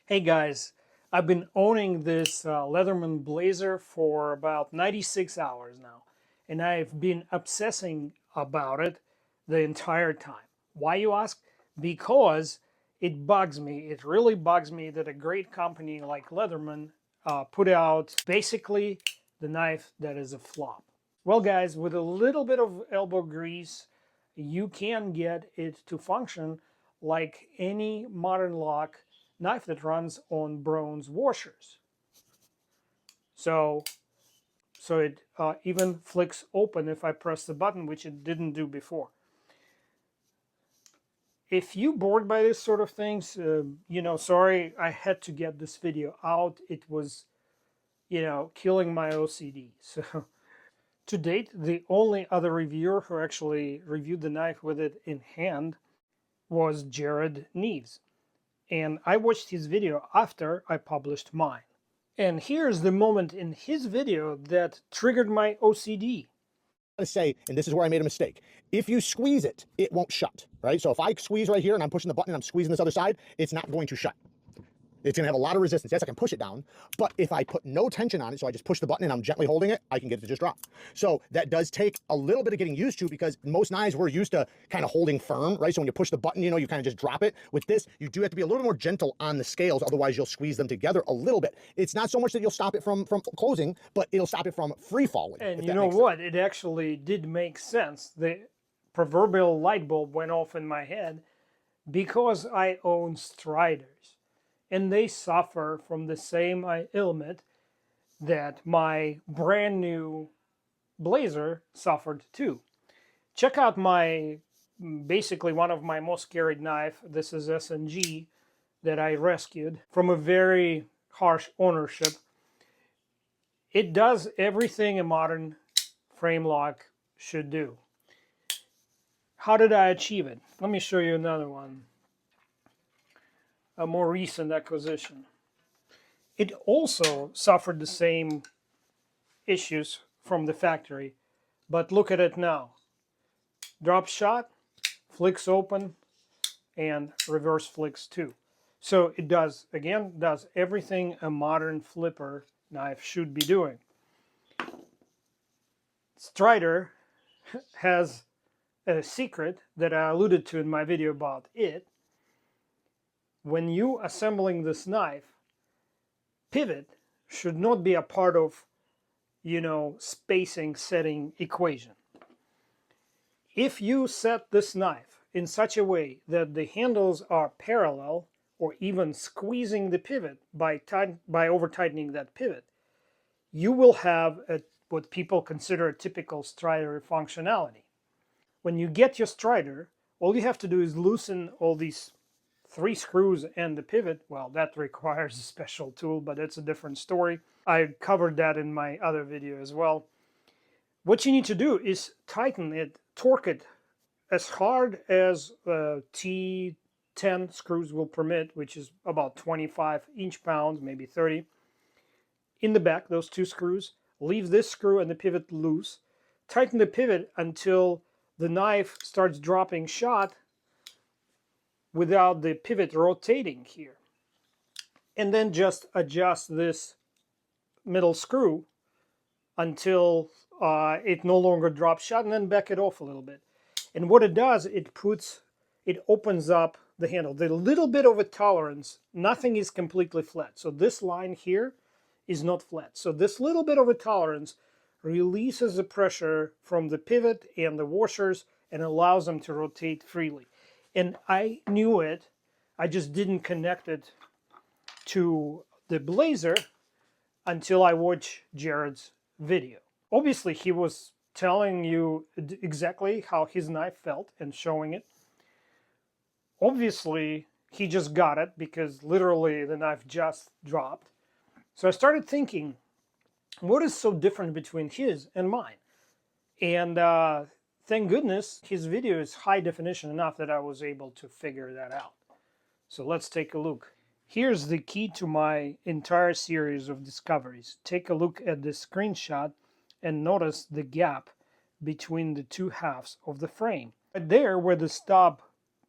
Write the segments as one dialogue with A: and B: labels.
A: Hey guys, I've been owning this Leatherman Blazer for about 96 hours now, and I've been obsessing about it the entire time. Why, you ask? Because it bugs me. It really bugs me that a great company like Leatherman put out basically the knife that is a flop. Well, guys, with a little bit of elbow grease, you can get it to function like any modern lock knife that runs on bronze washers. So, it even flicks open if I press the button, which it didn't do before. If you bored by this sort of things, sorry, I had to get this video out. It was, killing my OCD. So, to date, the only other reviewer who actually reviewed the knife with it in hand was Jared Neves. And I watched his video after I published mine. And here's the moment in his video that triggered my OCD.
B: To say, and this is where I made a mistake. If you squeeze it, it won't shut, right? So if I squeeze right here and I'm pushing the button and I'm squeezing this other side, it's not going to shut. It's going to have a lot of resistance. Yes, I can push it down, but if I put no tension on it, so I just push the button and I'm gently holding it, I can get it to just drop. So that does take a little bit of getting used to, because most knives we're used to kind of holding firm, right? So when you push the button, you kind of just drop it. With this, you do have to be a little more gentle on the scales, otherwise you'll squeeze them together a little bit. It's not so much that you'll stop it from closing, but it'll stop it from free falling.
A: And you know what? It actually did make sense. The proverbial light bulb went off in my head because I own Striders. And they suffer from the same ailment that my brand new Blazer suffered too. Check out my, basically one of my most carried knife. This is S&G that I rescued from a very harsh ownership. It does everything a modern frame lock should do. How did I achieve it? Let me show you another one. A more recent acquisition. It also suffered the same issues from the factory, but look at it now. Drop shot, flicks open, and reverse flicks too. So it does everything a modern flipper knife should be doing. Strider has a secret that I alluded to in my video about it. When you assembling this knife, pivot should not be a part of, spacing setting equation. If you set this knife in such a way that the handles are parallel, or even squeezing the pivot by over tightening that pivot, you will have what people consider a typical Strider functionality. When you get your Strider, all you have to do is loosen all these 3 screws and the pivot. Well, that requires a special tool, but it's a different story. I covered that in my other video as well. What you need to do is tighten it, torque it as hard as T10 screws will permit, which is about 25 inch-pounds, maybe 30. In the back, those 2 screws. Leave this screw and the pivot loose. Tighten the pivot until the knife starts dropping shot without the pivot rotating here. And then just adjust this middle screw until it no longer drops shot, and then back it off a little bit. And what it does, it opens up the handle. The little bit of a tolerance, nothing is completely flat. So this line here is not flat. So this little bit of a tolerance releases the pressure from the pivot and the washers and allows them to rotate freely. And I knew it, I just didn't connect it to the Blazer until I watched Jared's video. Obviously, he was telling you exactly how his knife felt and showing it. Obviously, he just got it because literally the knife just dropped. So I started thinking, what is so different between his and mine? And thank goodness his video is high definition enough that I was able to figure that out. So let's take a look. Here's the key to my entire series of discoveries. Take a look at this screenshot and notice the gap between the 2 halves of the frame. Right there where the stop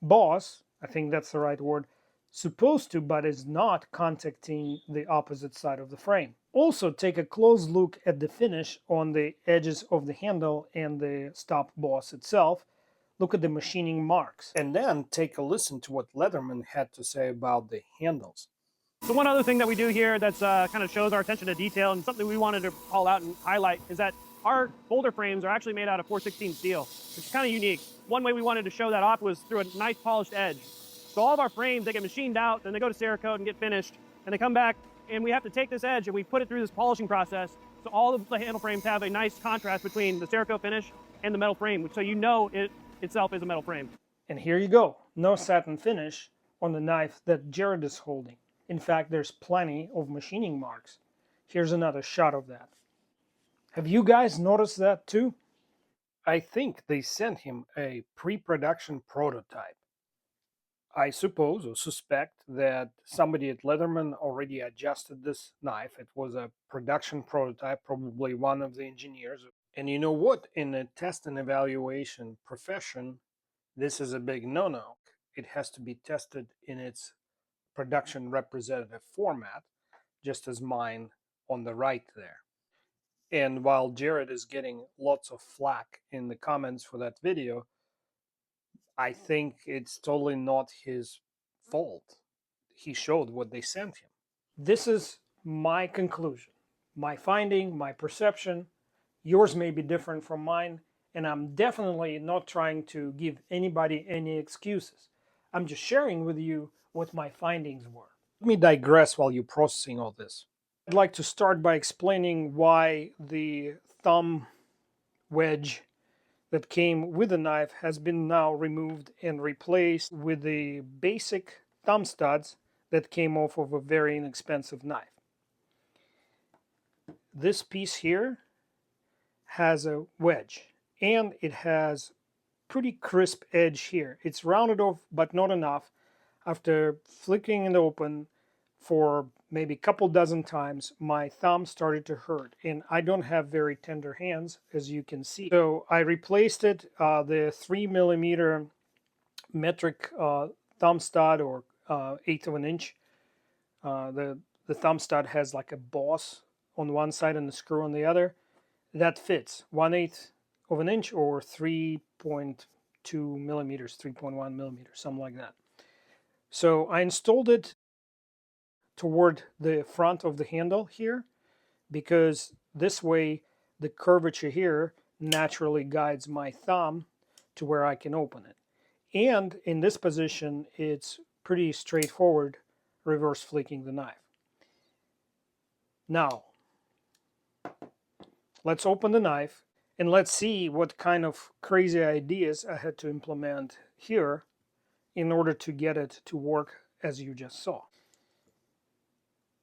A: boss, I think that's the right word, supposed to but is not contacting the opposite side of the frame. Also, take a close look at the finish on the edges of the handle and the stop boss itself. Look at the machining marks. And then take a listen to what Leatherman had to say about the handles.
C: So one other thing that we do here that's kind of shows our attention to detail and something we wanted to call out and highlight is that our boulder frames are actually made out of 416 steel, which is kind of unique. One way we wanted to show that off was through a nice polished edge. So all of our frames, they get machined out, then they go to Cerakote and get finished, and they come back, and we have to take this edge and we put it through this polishing process. So all of the handle frames have a nice contrast between the Cerakote finish and the metal frame, so you know it itself is a metal frame.
A: And here you go, no satin finish on the knife that Jared is holding. In fact, there's plenty of machining marks. Here's another shot of that. Have you guys noticed that too? I think they sent him a pre-production prototype. I suppose or suspect that somebody at Leatherman already adjusted this knife. It was a production prototype, probably one of the engineers. And you know what? In a test and evaluation profession, this is a big no-no. It has to be tested in its production representative format, just as mine on the right there. And while Jared is getting lots of flack in the comments for that video, I think it's totally not his fault. He showed what they sent him. This is my conclusion, my finding, my perception. Yours may be different from mine, and I'm definitely not trying to give anybody any excuses. I'm just sharing with you what my findings were. Let me digress while you're processing all this. I'd like to start by explaining why the thumb wedge that came with the knife has been now removed and replaced with the basic thumb studs that came off of a very inexpensive knife. This piece here has a wedge and it has pretty crisp edge here. It's rounded off but not enough. After flicking it open for maybe a couple dozen times, my thumb started to hurt, and I don't have very tender hands, as you can see. So I replaced it, the 3mm metric thumb stud, or 1/8 of an inch. The thumb stud has like a boss on one side and a screw on the other. That fits 1/8 of an inch or 3.2 millimeters, 3.1 millimeters, something like that. So I installed it toward the front of the handle here, because this way the curvature here naturally guides my thumb to where I can open it. And in this position, it's pretty straightforward reverse flicking the knife. Now, let's open the knife and let's see what kind of crazy ideas I had to implement here in order to get it to work as you just saw.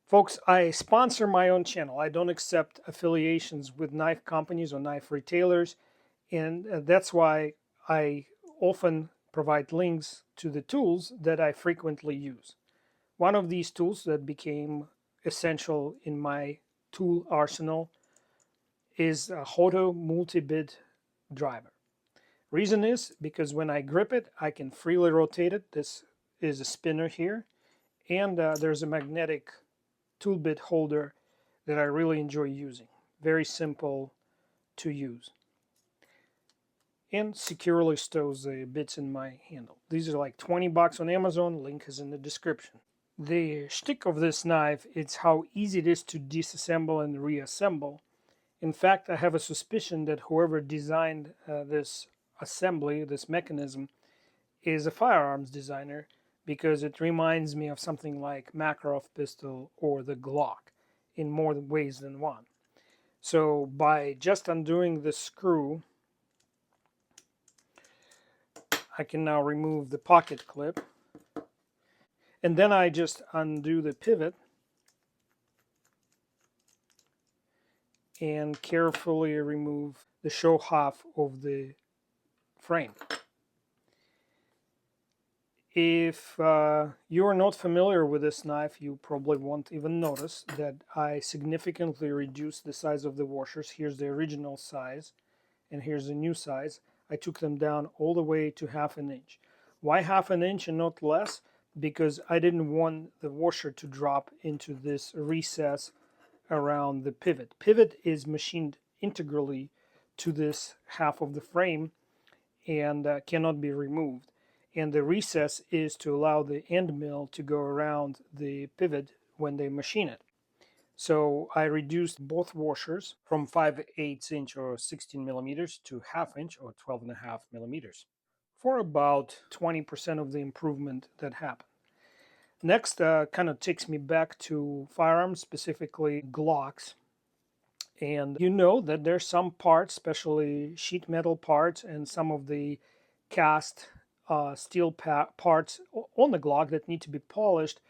A: Folks, I sponsor my own channel. I don't accept affiliations with knife companies or knife retailers, and that's why I often provide links to the tools that I frequently use. One of these tools that became essential in my tool arsenal is a Hoto multi-bit driver. Reason is because when I grip it, I can freely rotate it. This is a spinner here, and there's a magnetic tool bit holder that I really enjoy using. Very simple to use. And securely stows the bits in my handle. These are like 20 bucks on Amazon, link is in the description. The shtick of this knife is how easy it is to disassemble and reassemble. In fact, I have a suspicion that whoever designed this assembly, this mechanism, is a firearms designer, because it reminds me of something like Makarov pistol or the Glock in more ways than one. So by just undoing the screw, I can now remove the pocket clip, and then I just undo the pivot and carefully remove the show half of the frame. If you're not familiar with this knife, you probably won't even notice that I significantly reduced the size of the washers. Here's the original size, and here's the new size. I took them down all the way to 1/2 inch. Why 1/2 inch and not less? because I didn't want the washer to drop into this recess around the pivot. Pivot is machined integrally to this half of the frame and cannot be removed. And the recess is to allow the end mill to go around the pivot when they machine it. So I reduced both washers from 5/8 inch or 16 millimeters to ½ inch or 12.5 millimeters for about 20% of the improvement that happened. Next, kind of takes me back to firearms, specifically Glocks. And you know that there's some parts, especially sheet metal parts and some of the cast steel parts on the Glock that need to be polished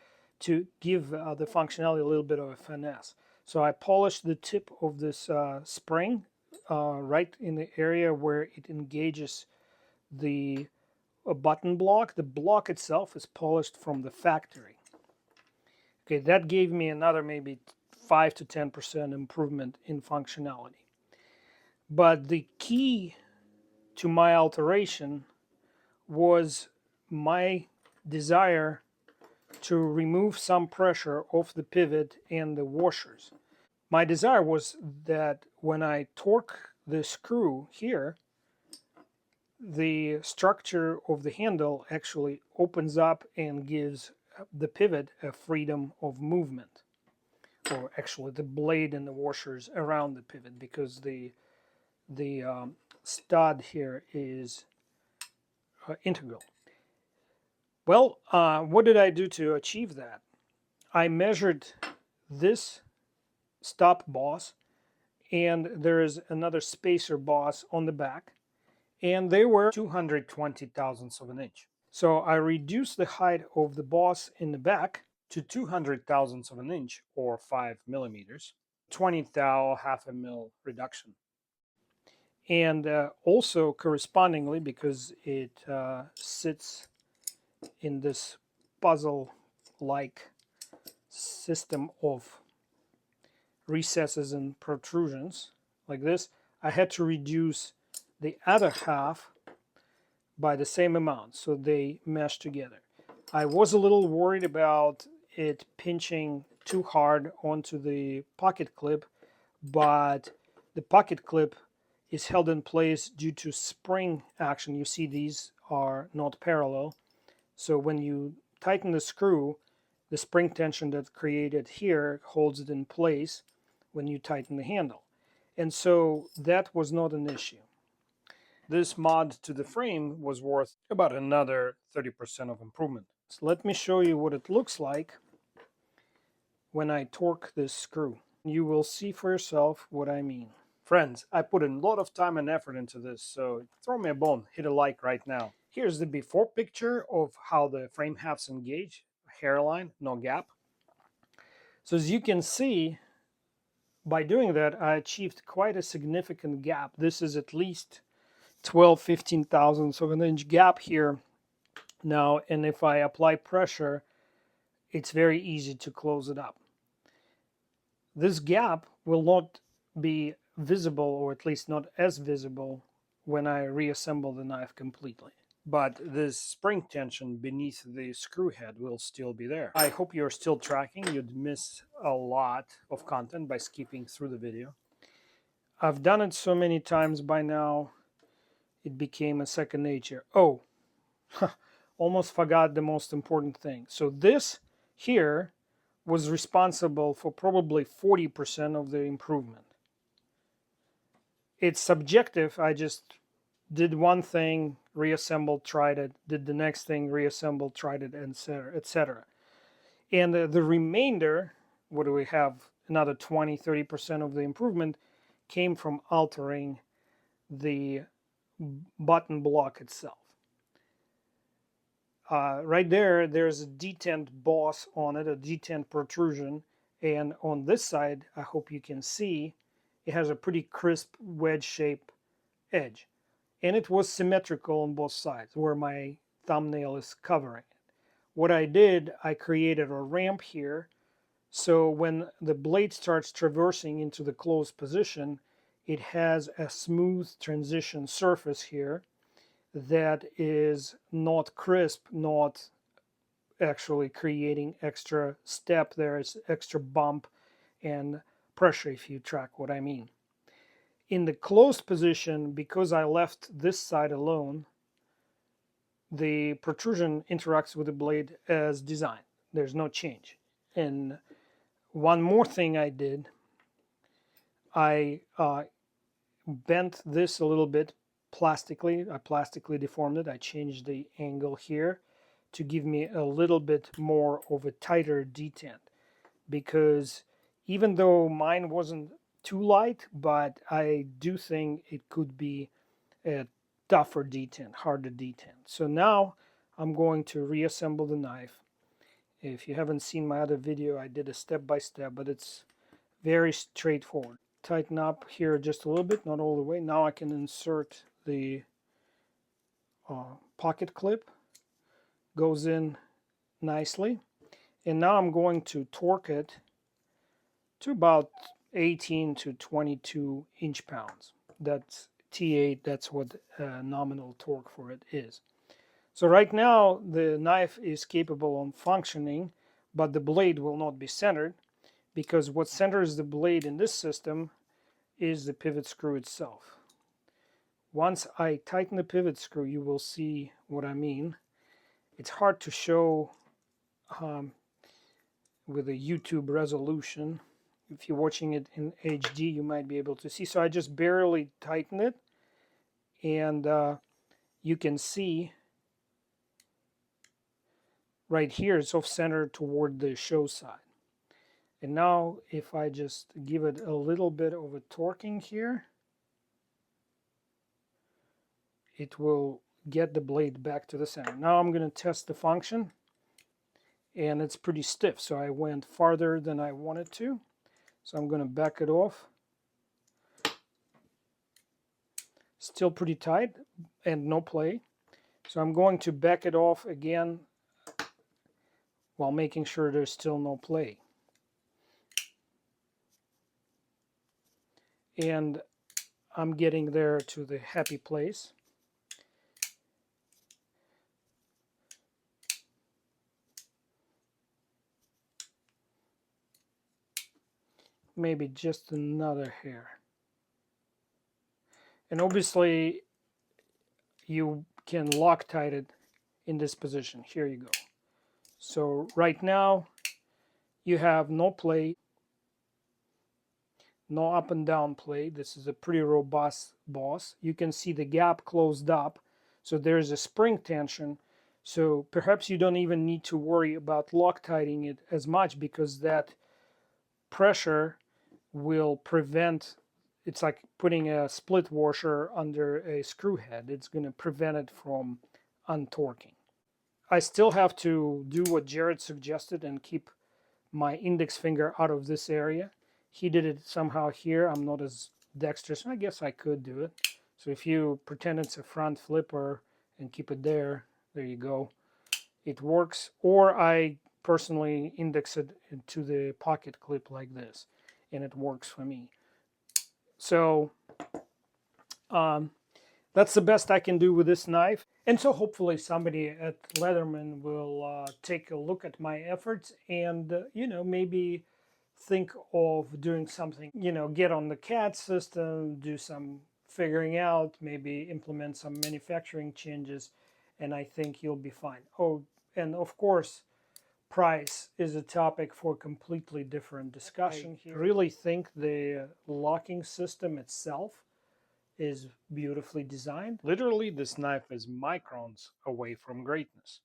A: to give the functionality a little bit of a finesse. So I polished the tip of this spring right in the area where it engages the button block. The block itself is polished from the factory. Okay, that gave me another maybe 5 to 10% improvement in functionality. But the key to my alteration was my desire to remove some pressure off the pivot and the washers. My desire was that when I torque the screw here, the structure of the handle actually opens up and gives the pivot a freedom of movement, or actually the blade and the washers around the pivot, because the stud here is integral. Well, what did I do to achieve that? I measured this stop boss, and there is another spacer boss on the back, and they were 220 thousandths of an inch. So I reduced the height of the boss in the back to 200 thousandths of an inch, or 5 millimeters, 20 thou, half a mil reduction. And also correspondingly, because it sits in this puzzle-like system of recesses and protrusions like this, I had to reduce the other half by the same amount so they mesh together. I was a little worried about it pinching too hard onto the pocket clip, but the pocket clip is held in place due to spring action. You see these are not parallel. So when you tighten the screw, the spring tension that's created here holds it in place when you tighten the handle. And so that was not an issue. This mod to the frame was worth about another 30% of improvement. So let me show you what it looks like when I torque this screw. You will see for yourself what I mean. Friends, I put a lot of time and effort into this, so throw me a bone, hit a like right now. Here's the before picture of how the frame halves engage, hairline, no gap. So as you can see, by doing that, I achieved quite a significant gap. This is at least 12, 15 thousandths of an inch gap here now, and if I apply pressure, it's very easy to close it up. This gap will not be visible, or at least not as visible, when I reassemble the knife completely. But this spring tension beneath the screw head will still be there. I hope you're still tracking. You'd miss a lot of content by skipping through the video. I've done it so many times by now, it became a second nature. Oh, almost forgot the most important thing. So this here was responsible for probably 40% of the improvement. It's subjective. I just did one thing, reassembled, tried it, did the next thing, reassembled, tried it, etc., etc. And the remainder, what do we have? Another 20, 30% of the improvement came from altering the button block itself. Right there, there's a detent boss on it, a detent protrusion, and on this side, I hope you can see, it has a pretty crisp wedge-shaped edge. And it was symmetrical on both sides, where my thumbnail is covering it. What I did, I created a ramp here, so when the blade starts traversing into the closed position, it has a smooth transition surface here that is not crisp, not actually creating extra step. There's extra bump and pressure, if you track what I mean. In the closed position, because I left this side alone, the protrusion interacts with the blade as designed. There's no change. And one more thing I did, I bent this a little bit plastically. I plastically deformed it. I changed the angle here to give me a little bit more of a tighter detent, because even though mine wasn't too light, but I do think it could be a tougher detent, harder detent. So now I'm going to reassemble the knife. If you haven't seen my other video, I did a step-by-step, but it's very straightforward. Tighten up here just a little bit, not all the way. Now I can insert the pocket clip. Goes in nicely. And now I'm going to torque it to about 18 to 22 inch-pounds. That's T8, that's what nominal torque for it is. So right now the knife is capable of functioning, but the blade will not be centered, because what centers the blade in this system is the pivot screw itself. Once I tighten the pivot screw, you will see what I mean. It's hard to show with a YouTube resolution. If you're watching it in HD, you might be able to see. So I just barely tighten it, and you can see right here it's off-center toward the show side. And now if I just give it a little bit of a torquing here, it will get the blade back to the center. Now I'm going to test the function, and it's pretty stiff, so I went farther than I wanted to. So I'm going to back it off. Still pretty tight and no play. So I'm going to back it off again while making sure there's still no play. And I'm getting there to the happy place. Maybe just another hair. And obviously you can Loctite it in this position. Here you go. So right now you have no play, no up and down play. This is a pretty robust boss. You can see the gap closed up, so there's a spring tension. So perhaps you don't even need to worry about Loctiting it as much, because that pressure will prevent, it's like putting a split washer under a screw head. It's going to prevent it from untorquing. I still have to do what Jared suggested and keep my index finger out of this area. He did it somehow here. I'm not as dexterous. I guess I could do it. So if you pretend it's a front flipper and keep it there, there you go. It works. Or I personally index it to the pocket clip like this, and it works for me. So that's the best I can do with this knife. And so hopefully somebody at Leatherman will take a look at my efforts and, you know, maybe think of doing something, you know, get on the CAD system, do some figuring out, maybe implement some manufacturing changes, and I think you'll be fine. Oh, and of course, price is a topic for completely different discussion here. I really think the locking system itself is beautifully designed. Literally, this knife is microns away from greatness.